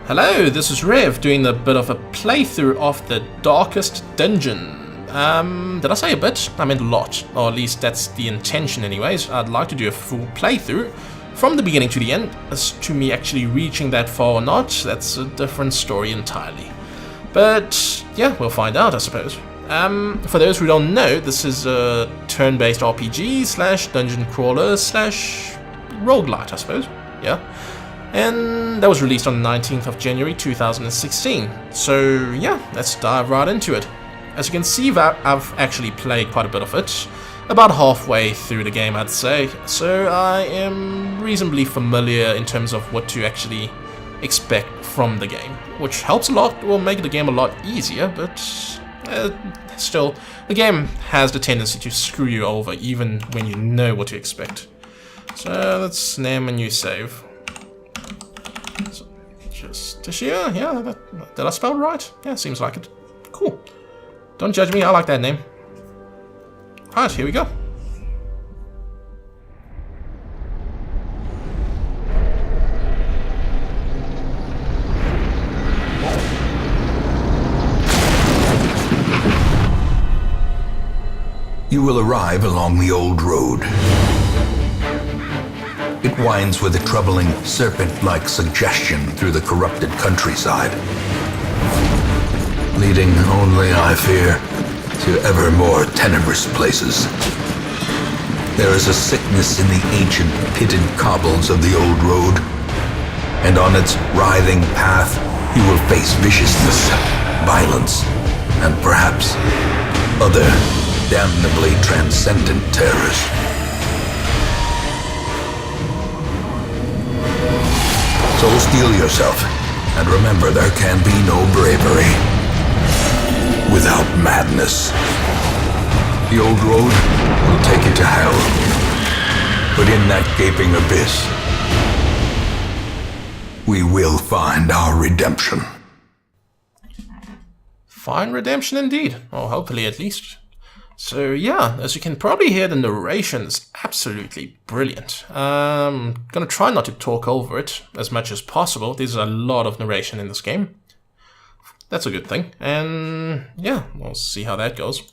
Hello, this is reV doing a bit of a playthrough of the Darkest Dungeon. Did I say a bit? I meant a lot, or at least that's the intention anyways. I'd like to do a full playthrough from the beginning to the end. As to me actually reaching that far or not, that's a different story entirely. But yeah, we'll find out, I suppose. For those who don't know, this is a turn-based RPG slash dungeon crawler slash Rogue-Lite, I suppose. Yeah. And that was released on the 19th of January 2016. So yeah, let's dive right into it. As you can see, I've actually played quite a bit of it. About halfway through the game, I'd say. So I am reasonably familiar in terms of what to actually expect from the game. Which helps a lot, will make the game a lot easier, but still, the game has the tendency to screw you over even when you know what to expect. So let's name a new save. So, just here, yeah, did I spell it right? Yeah, seems like it. Cool. Don't judge me, I like that name. Alright, here we go. You will arrive along the old road. It winds with a troubling, serpent-like suggestion through the corrupted countryside, leading only, I fear, to ever more tenebrous places. There is a sickness in the ancient pitted cobbles of the old road, and on its writhing path you will face viciousness, violence, and perhaps other damnably transcendent terrors. So steel yourself, and remember there can be no bravery without madness. The old road will take you to hell, but in that gaping abyss, we will find our redemption. Find redemption indeed, or hopefully at least. So yeah, as you can probably hear, the narration is absolutely brilliant. I'm gonna try not to talk over it as much as possible. There's a lot of narration in this game. That's a good thing. And yeah, we'll see how that goes.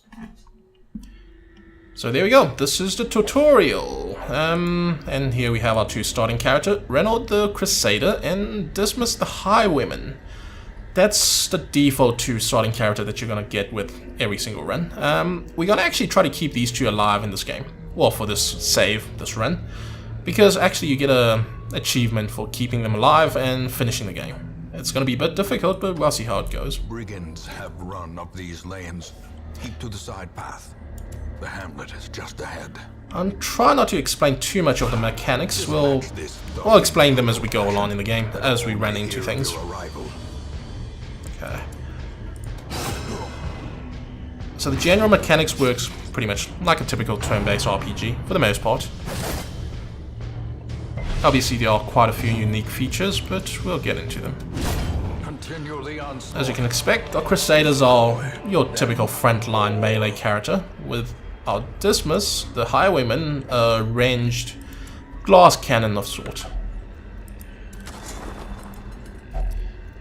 So there we go. This is the tutorial. And here we have our two starting characters, Renaud the Crusader and Dismas the Highwayman. That's the default two starting character that you're gonna get with every single run. We're gonna actually try to keep these two alive in this game. Well, for this save, this run. Because actually you get a achievement for keeping them alive and finishing the game. It's gonna be a bit difficult, but we'll see how it goes. Brigands have run up these lanes. Keep to the side path. The hamlet is just ahead. I'm trying not to explain too much of the mechanics. We'll explain them as we go along in the game, as we run into things. Okay. So the general mechanics works pretty much like a typical turn-based RPG, for the most part. Obviously there are quite a few unique features, but we'll get into them. As you can expect, our Crusaders are your typical frontline melee character, with our Dismas, the Highwayman, a ranged glass cannon of sort.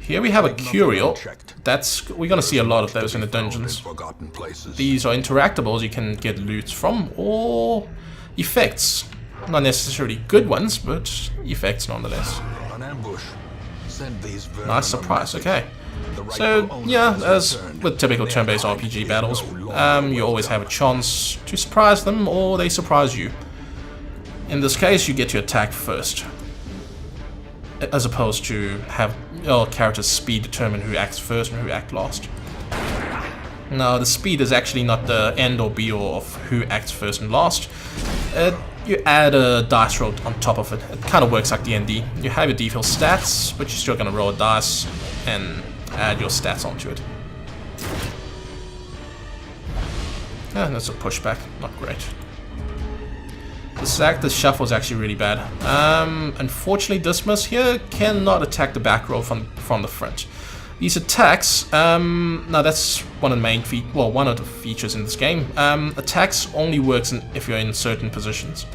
Here we have a Curial. We're gonna see a lot of those in the dungeons. These are interactables you can get loot from, or effects. Not necessarily good ones, but effects nonetheless. Nice surprise, okay. So, yeah, as with typical turn-based RPG battles, you always have a chance to surprise them, or they surprise you. In this case, you get to attack first, as opposed to have your character's speed determine who acts first and who acts last. Now, the speed is actually not the end or be all of who acts first and last. You add a dice roll on top of it. It kind of works like D&D. You have your default stats, but you're still going to roll a dice and add your stats onto it. Yeah, that's a pushback. Not great. The shuffle is actually really bad. Unfortunately, Dismas here cannot attack the back row from the front. These attacks, now that's one of the main one of the features in this game. Attacks only works if you're in certain positions.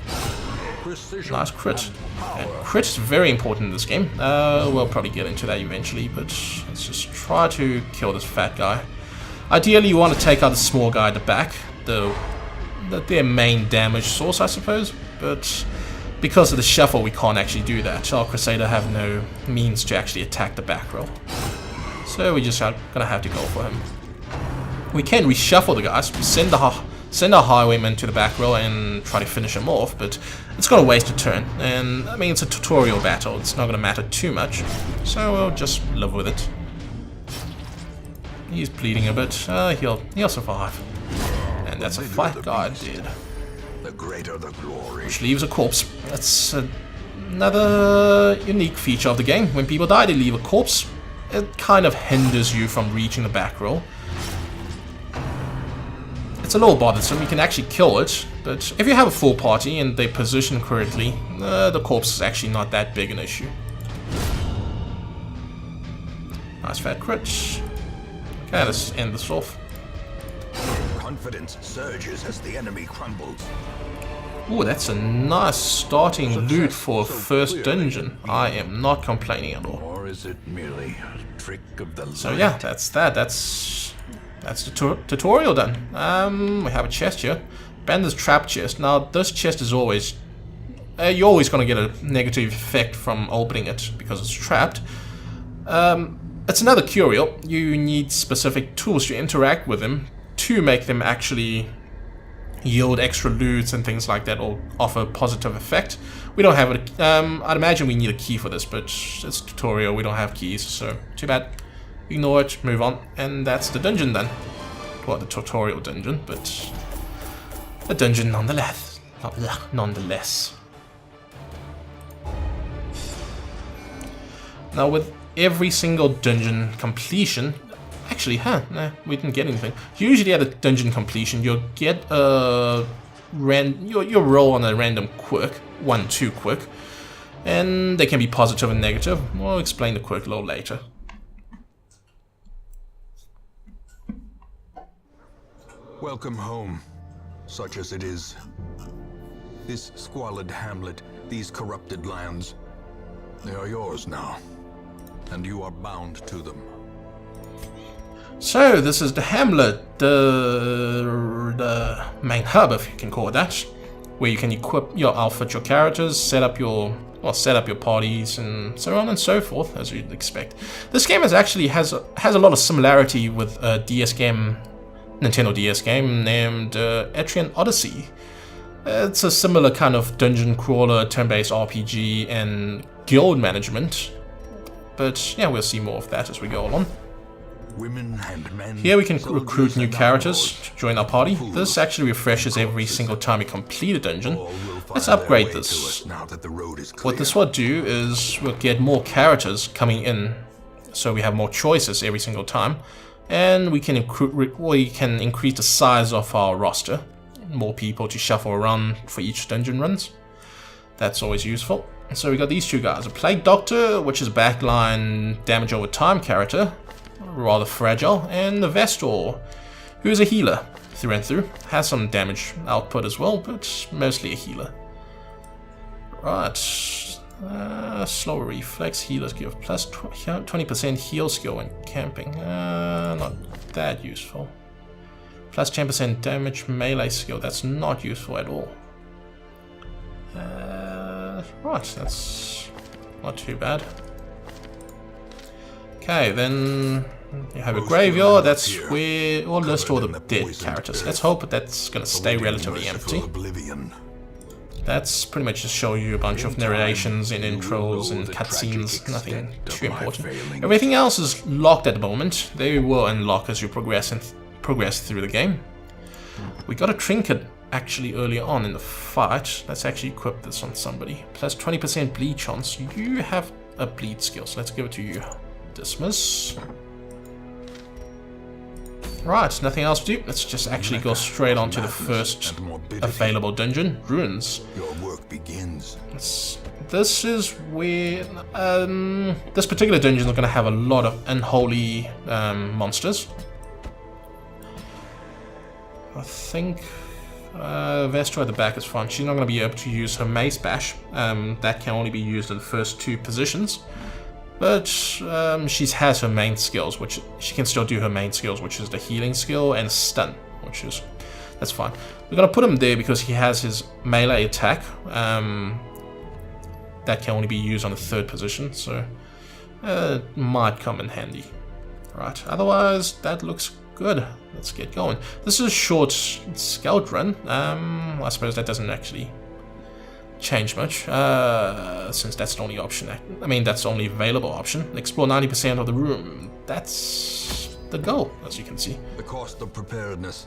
Nice crit. And crit is very important in this game. We'll probably get into that eventually, but let's just try to kill this fat guy. Ideally, you want to take out the small guy at the back, their main damage source, I suppose. But because of the shuffle, we can't actually do that. Our Crusader have no means to actually attack the back row. So we just are gonna have to go for him. We can reshuffle the guys, send our highwayman to the back row and try to finish him off, but it's gonna waste a turn. And I mean, it's a tutorial battle, it's not gonna matter too much. So we'll just live with it. He's bleeding a bit, he'll survive. And that's a fight guard dead. The greater the glory. Which leaves a corpse. That's another unique feature of the game. When people die, they leave a corpse. It kind of hinders you from reaching the back row. It's a little bothersome. You can actually kill it, but if you have a full party and they position correctly, the corpse is actually not that big an issue. Nice fat crit. Okay, let's end this off. Confidence surges as the enemy crumbles. Ooh, that's a nice starting loot for a first dungeon. I am not complaining at all. Or is it merely a trick of the light? So yeah, that's that. That's the tutorial done. We have a chest here. Bander's trap chest. Now this chest is always you're always gonna get a negative effect from opening it because it's trapped. It's another curio. You need specific tools to interact with them to make them actually yield extra loots and things like that, or offer a positive effect. We don't have it. I'd imagine we need a key for this, but it's a tutorial. We don't have keys, so too bad. Ignore it, move on, and that's the dungeon then. Well, the tutorial dungeon, but a dungeon nonetheless. Nonetheless. Now with every single dungeon completion, actually, no, we didn't get anything. Usually at a dungeon completion, you'll get a you'll roll on a random quirk, 1-2 quirk, and they can be positive and negative. We'll explain the quirk a little later. Welcome home, such as it is. This squalid hamlet, these corrupted lands, they are yours now, and you are bound to them. So this is the hamlet, the main hub, if you can call it that, where you can equip your outfit, your characters, set up your parties, and so on and so forth, as you'd expect. This game has a lot of similarity with a Nintendo DS game named Etrian Odyssey. It's a similar kind of dungeon crawler, turn-based RPG, and guild management. But yeah, we'll see more of that as we go along. Women and men, here we can recruit new characters to join our party. This actually refreshes every single time we complete a dungeon. Let's upgrade this. What this will do is we'll get more characters coming in, so we have more choices every single time. And we can increase the size of our roster. More people to shuffle around for each dungeon runs. That's always useful. So we got these two guys. A Plague Doctor, which is a backline damage over time character. Rather fragile. And the Vestor, who is a healer through and through. Has some damage output as well, but mostly a healer. Right. Slow reflex, healers give plus 20% heal skill when camping. Not that useful. Plus 10% damage melee skill, that's not useful at all. Right, that's not too bad. Okay, then you have a graveyard, that's where we'll list all the dead characters. Let's hope that's gonna stay relatively empty. That's pretty much just show you a bunch of narrations and intros and cutscenes, nothing too important. Everything else is locked at the moment. They will unlock as you progress through the game. We got a trinket actually early on in the fight. Let's actually equip this on somebody. Plus 20% bleed chance. You have a bleed skill, so let's give it to you. Dismiss. Right, nothing else to do. Let's just actually go straight on to the first available dungeon, Ruins. Your work begins. This is where this particular dungeon is going to have a lot of unholy monsters. I think Vestra at the back is fine. She's not going to be able to use her Mace Bash. That can only be used in the first 2 positions. But she has her main skills, which she can still do her main skills, which is the healing skill and stun, that's fine. We're going to put him there because he has his melee attack. That can only be used on the 3rd position, so might come in handy. Right, otherwise that looks good. Let's get going. This is a short scout run. I suppose that doesn't actually change much, since that's the only option. I mean, that's the only available option. Explore 90% of the room. That's the goal, as you can see. The cost of preparedness,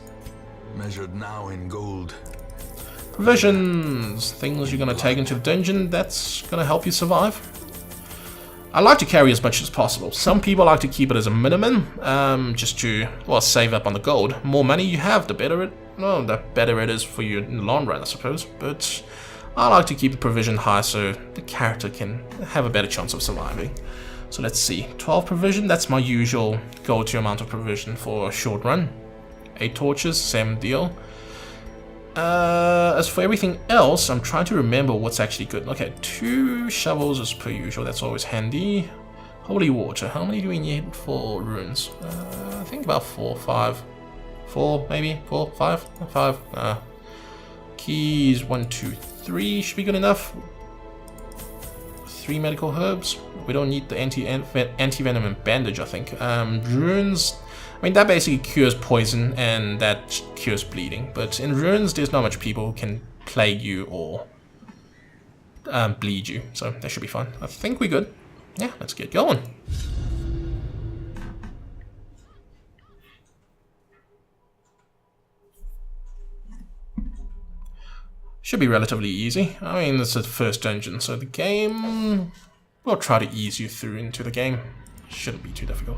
measured now in gold. Provisions, things you're going to take into the dungeon that's going to help you survive. I like to carry as much as possible. Some people like to keep it as a minimum, just to, well, save up on the gold. More money you have, the better it is for you in the long run, I suppose. But I like to keep the provision high so the character can have a better chance of surviving. So let's see, 12 provision, that's my usual go-to amount of provision for a short run. 8 torches, same deal. As for everything else, I'm trying to remember what's actually good. Okay, 2 shovels as per usual, that's always handy. Holy water, how many do we need for runes? I think about 4, 5. 4, maybe? 4, 5? 5. Keys, 1, 2, 3 should be good enough. 3 medical herbs. We don't need the anti-venom and bandage, I think. Runes, I mean, that basically cures poison and that cures bleeding. But in runes, there's not much people who can plague you or bleed you. So that should be fine. I think we're good. Yeah, let's get going. Should be relatively easy. I mean, it's the first dungeon, so the game will try to ease you through into the game. Shouldn't be too difficult.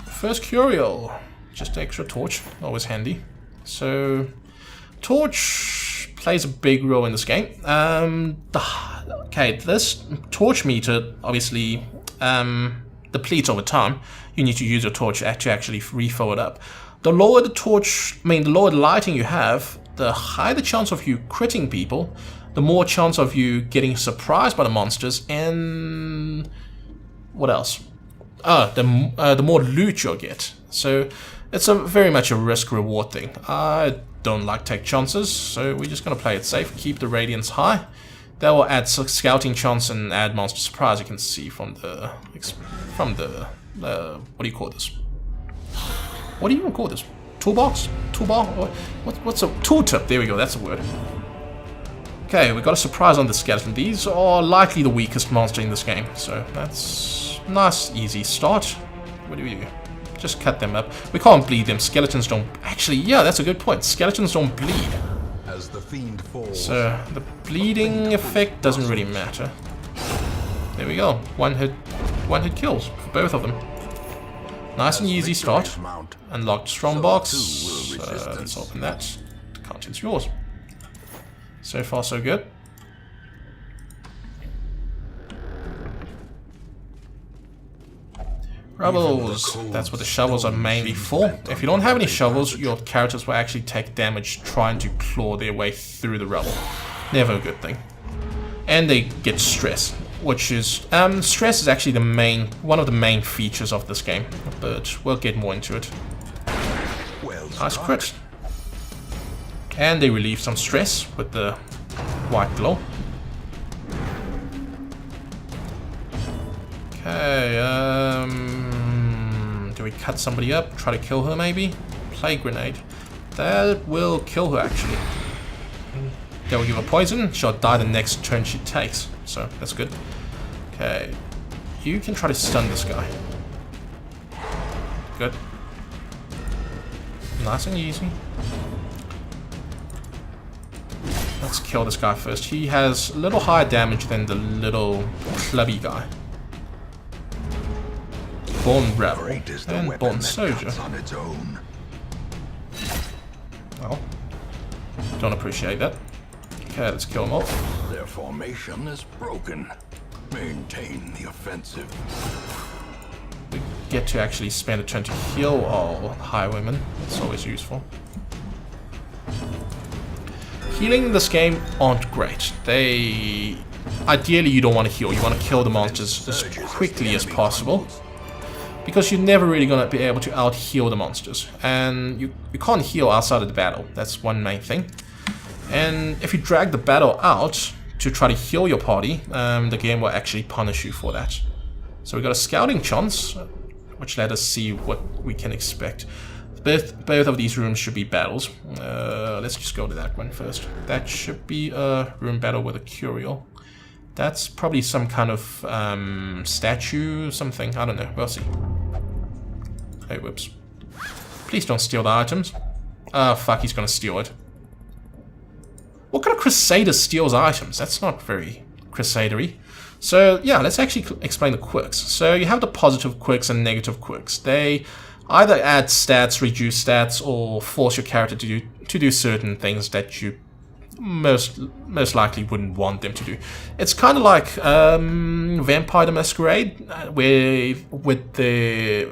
First curial, just extra torch, always handy. So, torch plays a big role in this game. Okay, this torch meter obviously depletes over time. You need to use your torch to actually refill it up. The lower the torch, the lower the lighting you have, the higher the chance of you critting people, the more chance of you getting surprised by the monsters, and what else? The more loot you'll get. So it's very much a risk-reward thing. I don't like take chances, so we're just gonna play it safe, keep the radiance high. That will add scouting chance and add monster surprise. You can see from the what do you call this? What do you even call this? Toolbox? Toolbar? What's a tooltip? There we go, that's a word. Okay, we got a surprise on the skeleton. These are likely the weakest monster in this game, so that's a nice, easy start. What do we do? Just cut them up. We can't bleed them. Skeletons don't... Actually, yeah, that's a good point. Skeletons don't bleed. As the fiend falls, so the bleeding effect doesn't really matter. There we go. One hit kills for both of them. Nice and easy start. Unlocked strong box. Let's open that. The content's yours. So far, so good. Rebels. That's what the shovels are mainly for. If you don't have any shovels, your characters will actually take damage trying to claw their way through the rubble. Never a good thing. And they get stress, which is stress is actually one of the main features of this game, but we'll get more into it. Nice crit. And they relieve some stress with the white glow. Okay, do we cut somebody up? Try to kill her maybe? Plague grenade. That will kill her actually. That will give her poison. She'll die the next turn she takes. So that's good. Okay. You can try to stun this guy. Good. Nice and easy. Let's kill this guy first. He has a little higher damage than the little clubby guy. Born Rebel and Born Soldier. Well, don't appreciate that. Okay, let's kill them off. Their formation is broken. Maintain the offensive. get to actually spend a turn to heal all highwaymen. It's always useful. Healing in this game aren't great. Ideally, you don't want to heal. You want to kill the monsters as quickly as possible, because you're never really going to be able to out-heal the monsters. And you can't heal outside of the battle. That's one main thing. And if you drag the battle out to try to heal your party, the game will actually punish you for that. So we got a scouting chance, which let us see what we can expect. Both of these rooms should be battles. Let's just go to that one first. That should be a room battle with a Curial. That's probably some kind of statue, something. I don't know. We'll see. Hey, whoops. Please don't steal the items. Ah, fuck, he's gonna steal it. What kind of Crusader steals items? That's not very Crusadery. So, yeah, let's actually explain the quirks. So, you have the positive quirks and negative quirks. They either add stats, reduce stats, or force your character to do certain things that you most likely wouldn't want them to do. It's kind of like Vampire the Masquerade, where with the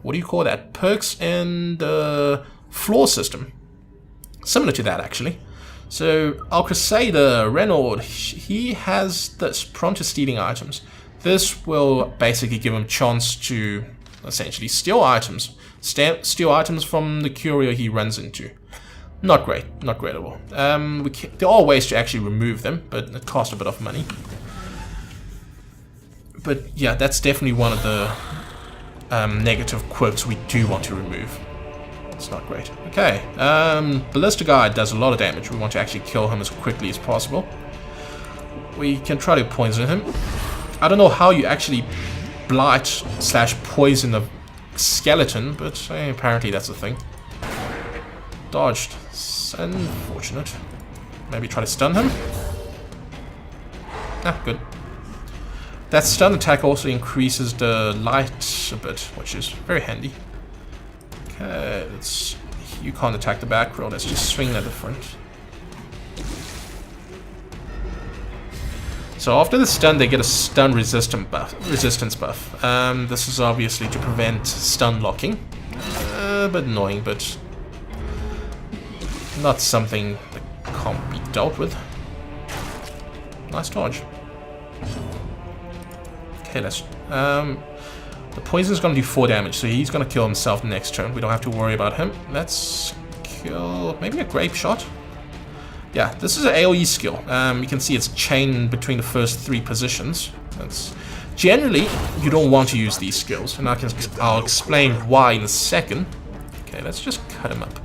what do you call that? Perks and the floor system. Similar to that, actually. So our Crusader Renaud, he has this prone to stealing items. This will basically give him chance to essentially steal items. Steal items from the Curial he runs into. Not great at all. There are ways to actually remove them, but it costs a bit of money. But yeah, that's definitely one of the negative quirks we do want to remove. It's not great. Okay, Ballista Guy does a lot of damage. We want to actually kill him as quickly as possible. We can try to poison him. I don't know how you actually blight / poison a skeleton, but apparently that's a thing. Dodged. It's unfortunate. Maybe try to stun him. Ah, good. That stun attack also increases the light a bit, which is very handy. Okay, you can't attack the back row, let's just swing at the front. So after the stun, they get a stun resistance buff. This is obviously to prevent stun locking. A bit annoying, but not something that can't be dealt with. Nice dodge. Okay, let's... the poison is going to do 4 damage, so he's going to kill himself next turn. We don't have to worry about him. Let's kill... maybe a grape shot? Yeah, this is an AoE skill. You can see it's chained between the first 3 positions. That's... generally, you don't want to use these skills, and I'll explain why in a second. Okay, let's just cut him up.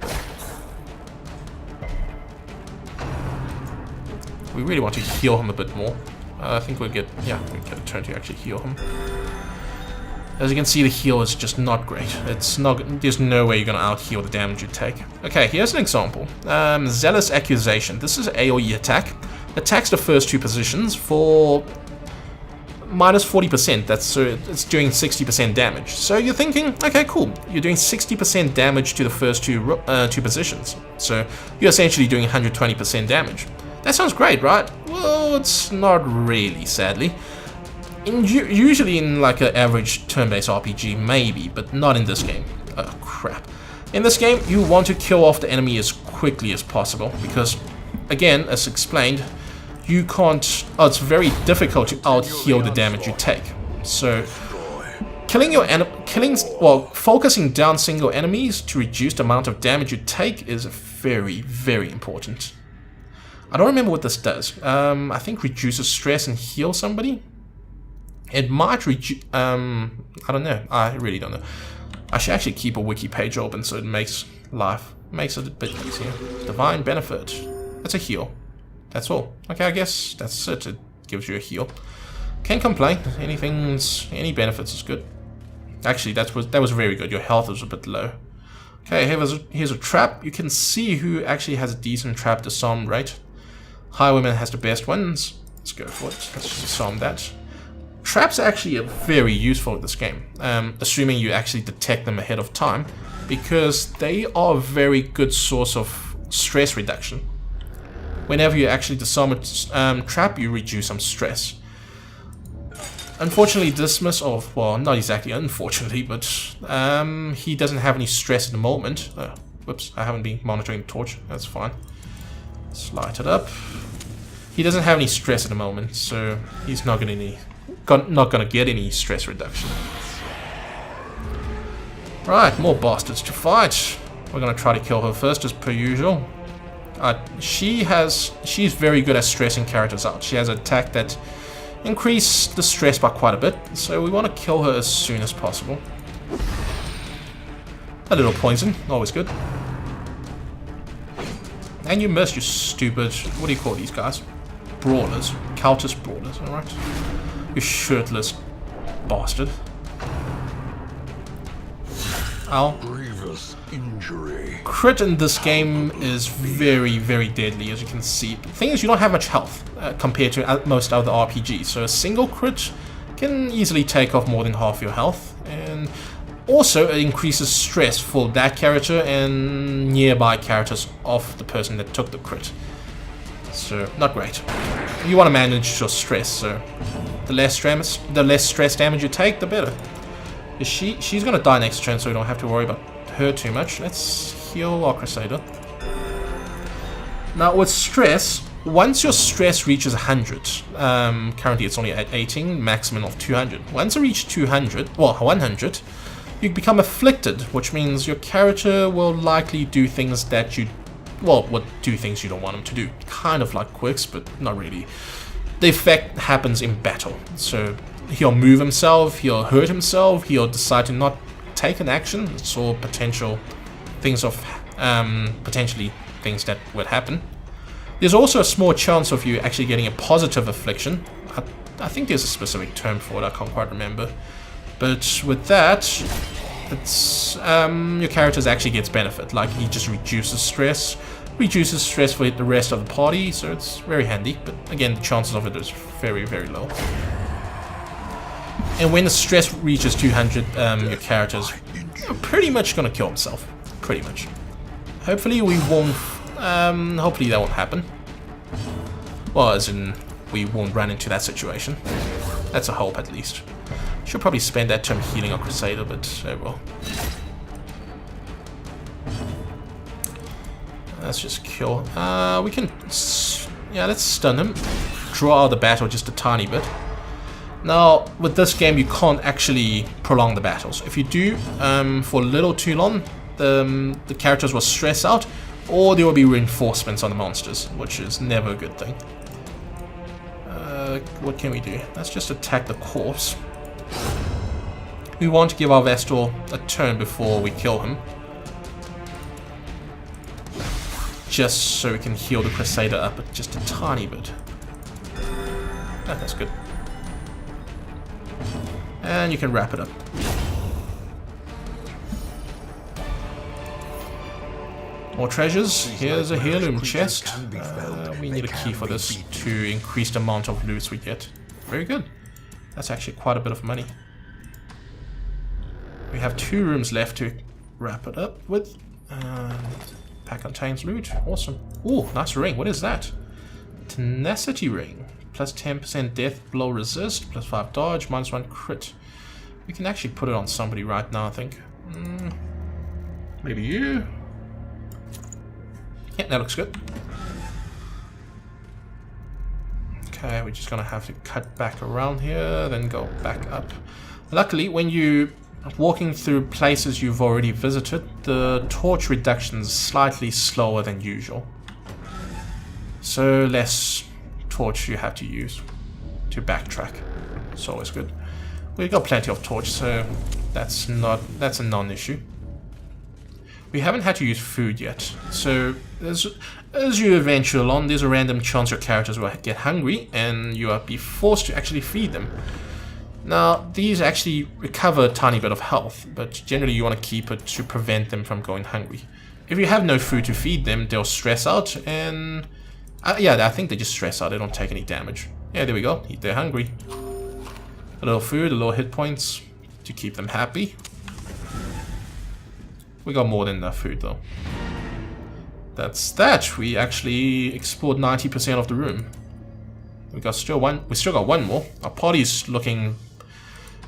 We really want to heal him a bit more. I think we'll get a turn to actually heal him. As you can see, the heal is just not great. There's no way you're gonna out-heal the damage you take. Okay, here's an example. Zealous Accusation. This is an AoE attack. Attacks the first 2 positions for minus 40%. It's doing 60% damage. So you're thinking, okay, cool. You're doing 60% damage to the first 2 positions. So you're essentially doing 120% damage. That sounds great, right? Well, it's not really, sadly. Usually in like an average turn-based RPG, maybe, but not in this game. Oh, crap. In this game, you want to kill off the enemy as quickly as possible, because, again, as explained, you can't... it's very difficult to out-heal the damage you take. So, focusing down single enemies to reduce the amount of damage you take is very, very important. I don't remember what this does. I think reduces stress and heal somebody. It might reduce... I don't know. I really don't know. I should actually keep a wiki page open so it makes it a bit easier. Divine Benefit. That's a heal. That's all. Okay, I guess that's it. It gives you a heal. Can't complain. Any benefits is good. Actually, that was very good. Your health was a bit low. Okay, here's a trap. You can see who actually has a decent trap disarm rate. Highwayman has the best ones. Let's go for it. Let's just disarm that. Traps actually are very useful in this game, assuming you actually detect them ahead of time, because they are a very good source of stress reduction. Whenever you actually disarm a trap, you reduce some stress. Unfortunately, Dismas, or well, not exactly unfortunately, but he doesn't have any stress at the moment. Whoops, I haven't been monitoring the torch. That's fine. Let's light it up. He doesn't have any stress at the moment, so he's not gonna get any stress reduction. Right, more bastards to fight. We're gonna try to kill her first, as per usual. She's very good at stressing characters out. She has an attack that increases the stress by quite a bit, so we want to kill her as soon as possible. A little poison, always good. And you missed, you stupid, what do you call these guys? Brawlers. Cultist brawlers, alright? You shirtless bastard. Ow. Grievous injury. Crit in this game is very, very deadly, as you can see. The thing is, you don't have much health compared to most other RPGs, so a single crit can easily take off more than half your health, and also it increases stress for that character and nearby characters of the person that took the crit. So, not great. You want to manage your stress, so the less stress damage you take, the better. She's gonna die next turn, so we don't have to worry about her too much. Let's heal our Crusader. Now with stress, once your stress reaches 100, currently it's only at 18, maximum of 200. Once it reaches 200, well 100, you become afflicted, which means your character will likely do things that you, well, would do things you don't want him to do. Kind of like quirks, but not really. The effect happens in battle, so he'll move himself, he'll hurt himself, he'll decide to not take an action. It's all potential things of, potentially things that would happen. There's also a small chance of you actually getting a positive affliction. I think there's a specific term for it, I can't quite remember. But with that, it's, your character actually gets benefit, like he just reduces stress for the rest of the party, so it's very handy, but again, the chances of it is very, very low. And when the stress reaches 200, your character's pretty much gonna kill himself. Pretty much. Hopefully we won't, hopefully that won't happen. Well, as in, we won't run into that situation. That's a hope, at least. Should probably spend that time healing our Crusader, but oh well. Let's just kill. We can, yeah, let's stun him. Draw out the battle just a tiny bit. Now, with this game, you can't actually prolong the battles. If you do, for a little too long, the characters will stress out, or there will be reinforcements on the monsters, which is never a good thing. What can we do? Let's just attack the corpse. We want to give our Vestal a turn before we kill him. Just so we can heal the Crusader up just a tiny bit. That's good. And you can wrap it up. More treasures. Here's a heirloom chest. We need a key for this to increase the amount of loot we get. Very good. That's actually quite a bit of money. We have 2 rooms left to wrap it up with. Pack contains loot. Awesome. Ooh, nice ring. What is that? Tenacity ring. Plus 10% death blow resist. Plus 5 dodge. Minus 1 crit. We can actually put it on somebody right now, I think. Maybe you. Yeah, that looks good. Okay, we're just gonna have to cut back around here, then go back up. Luckily, when you walking through places you've already visited, the torch reduction is slightly slower than usual. So less torch you have to use to backtrack. It's always good. We've got plenty of torch, so that's a non-issue. We haven't had to use food yet, so as you adventure along, there's a random chance your characters will get hungry, and you will be forced to actually feed them. Now, these actually recover a tiny bit of health, but generally you want to keep it to prevent them from going hungry. If you have no food to feed them, they'll stress out, and yeah, I think they just stress out, they don't take any damage. Yeah, there we go, they're hungry. A little food, a little hit points to keep them happy. We got more than enough food though. That's that. We actually explored 90% of the room. We still got one more. Our party's looking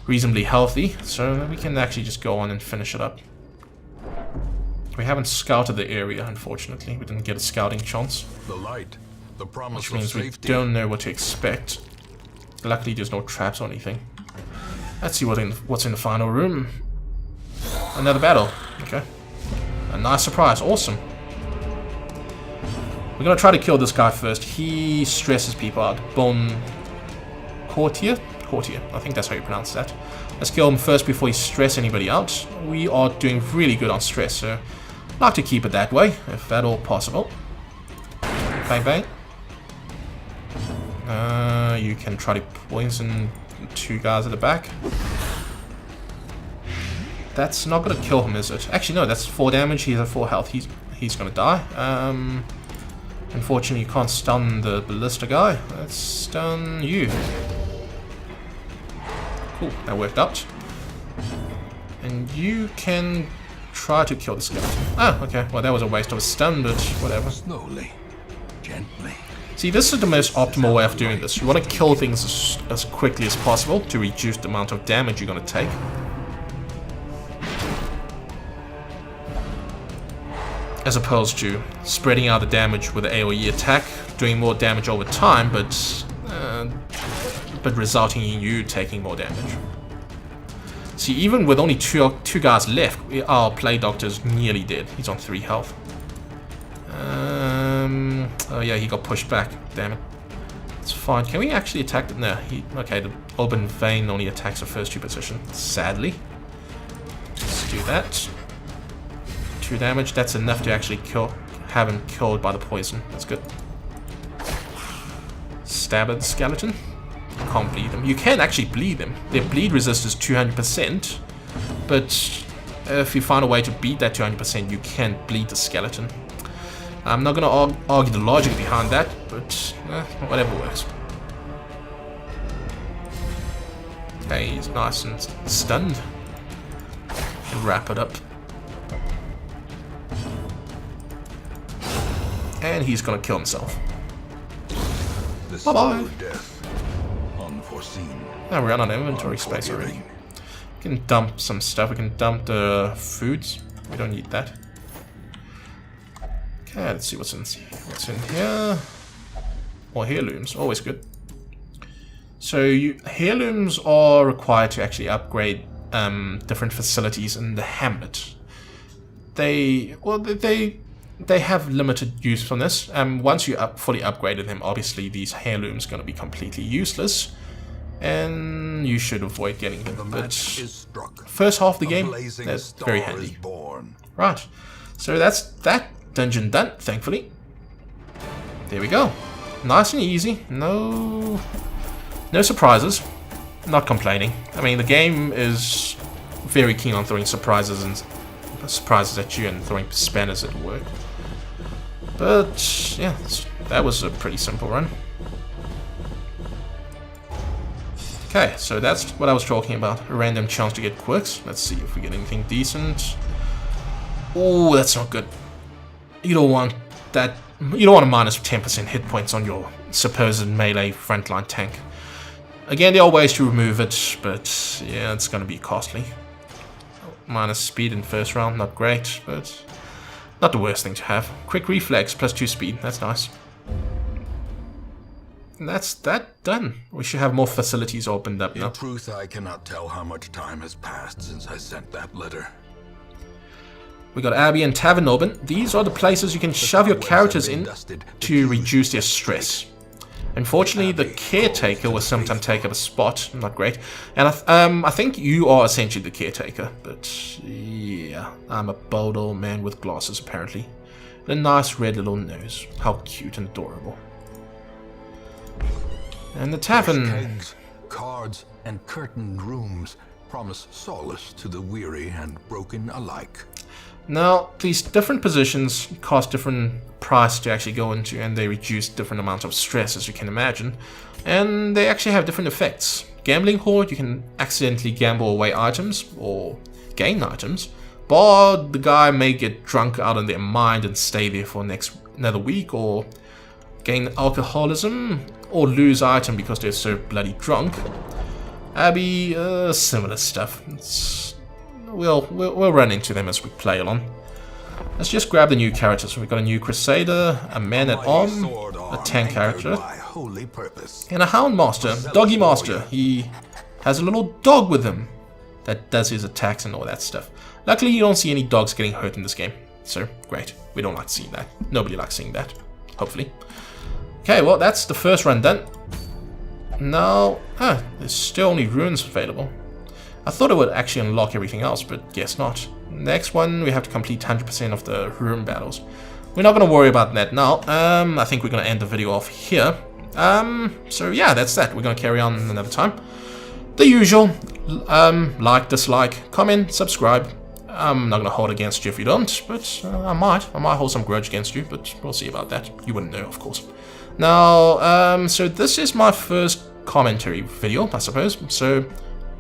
reasonably healthy, so we can actually just go on and finish it up. We haven't scouted the area, unfortunately. We didn't get a scouting chance. The light, the promise which means we don't know what to expect. Luckily, there's no traps or anything. Let's see what's in the final room. Another battle. Okay. A nice surprise. Awesome. We're gonna try to kill this guy first. He stresses people out. Bone Courtier? Courtier. I think that's how you pronounce that. Let's kill him first before he stresses anybody out. We are doing really good on stress, so I'd like to keep it that way, if at all possible. Bang bang. You can try to poison 2 guys at the back. That's not gonna kill him, is it? Actually, no, that's 4 damage. He's at 4 health. He's gonna die. Unfortunately, you can't stun the ballista guy. Let's stun you. Cool, that worked out. And you can try to kill the skeleton. Oh, okay. Well, that was a waste of a stun, but whatever. Slowly, gently. See, this is the most optimal way of doing this. You want to kill things as quickly as possible to reduce the amount of damage you're going to take. As opposed to spreading out the damage with the AoE attack, doing more damage over time, but resulting in you taking more damage. See, even with only two guys left, our play doctor's nearly dead. He's on 3 health. Oh yeah, he got pushed back. Damn it. It's fine. Can we actually attack it? No. Okay, the open vein only attacks the first 2 positions. Sadly. Let's do that. 2 damage. That's enough to actually have him killed by the poison. That's good. Stab at the skeleton. Can't bleed them. You can actually bleed them. Their bleed resist is 200%, but if you find a way to beat that 200%, you can bleed the skeleton. I'm not going to argue the logic behind that, but whatever works. Okay, he's nice and stunned. Wrap it up. And he's going to kill himself. Bye-bye. Now we're out of inventory space already. We can dump some stuff. We can dump the foods. We don't need that. Okay, let's see what's in here. More heirlooms, always good. So heirlooms are required to actually upgrade different facilities in the hamlet. They have limited usefulness. Once you fully upgraded them, obviously these heirlooms are going to be completely useless. And you should avoid getting them. But first half of the game, that's very handy. Right, so that's that dungeon done, thankfully. There we go. Nice and easy. No surprises. Not complaining. I mean, the game is very keen on throwing surprises at you and throwing spanners at work. But yeah, that was a pretty simple run. Okay, so that's what I was talking about. A random chance to get quirks. Let's see if we get anything decent. Oh, that's not good. You don't want that. You don't want a minus 10% hit points on your supposed melee frontline tank. Again, there are ways to remove it, but yeah, it's going to be costly. Minus speed in first round, not great, but not the worst thing to have. Quick reflex plus 2 speed, that's nice. And that's that done. We should have more facilities opened up now. In truth, I cannot tell how much time has passed since I sent that letter. We got Abbey and Tavern open. These are the places you can shove your characters in to reduce their stress. Unfortunately, the caretaker will sometimes take up a spot. Not great. And I think you are essentially the caretaker. But yeah, I'm a bold old man with glasses apparently. And a nice red little nose. How cute and adorable. And the tavern. Kegs, cards, and curtained rooms promise solace to the weary and broken alike. Now, these different positions cost different price to actually go into, and they reduce different amounts of stress, as you can imagine. And they actually have different effects. Gambling Horde, you can accidentally gamble away items, or gain items. But the guy may get drunk out of their mind and stay there for another week, or gain alcoholism, or lose item because they're so bloody drunk. Abby, similar stuff. We'll run into them as we play along. Let's just grab the new characters. We've got a new Crusader, a Man-at-Arm, a tank character, and a Hound Master, Doggy Master. He has a little dog with him that does his attacks and all that stuff. Luckily, you don't see any dogs getting hurt in this game. So, great. We don't like seeing that. Nobody likes seeing that. Hopefully. Okay, well, that's the first run done. Now, there's still only runes available. I thought it would actually unlock everything else, but guess not. Next one, we have to complete 100% of the rune battles. We're not going to worry about that now. I think we're going to end the video off here. So yeah, that's that. We're going to carry on another time. The usual. Like, dislike, comment, subscribe. I'm not going to hold against you if you don't, but I might hold some grudge against you, but we'll see about that. You wouldn't know, of course. Now, so this is my first commentary video, I suppose. So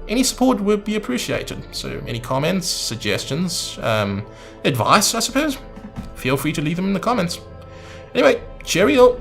any support would be appreciated. So any comments, suggestions, advice, I suppose, feel free to leave them in the comments. Anyway, cheerio!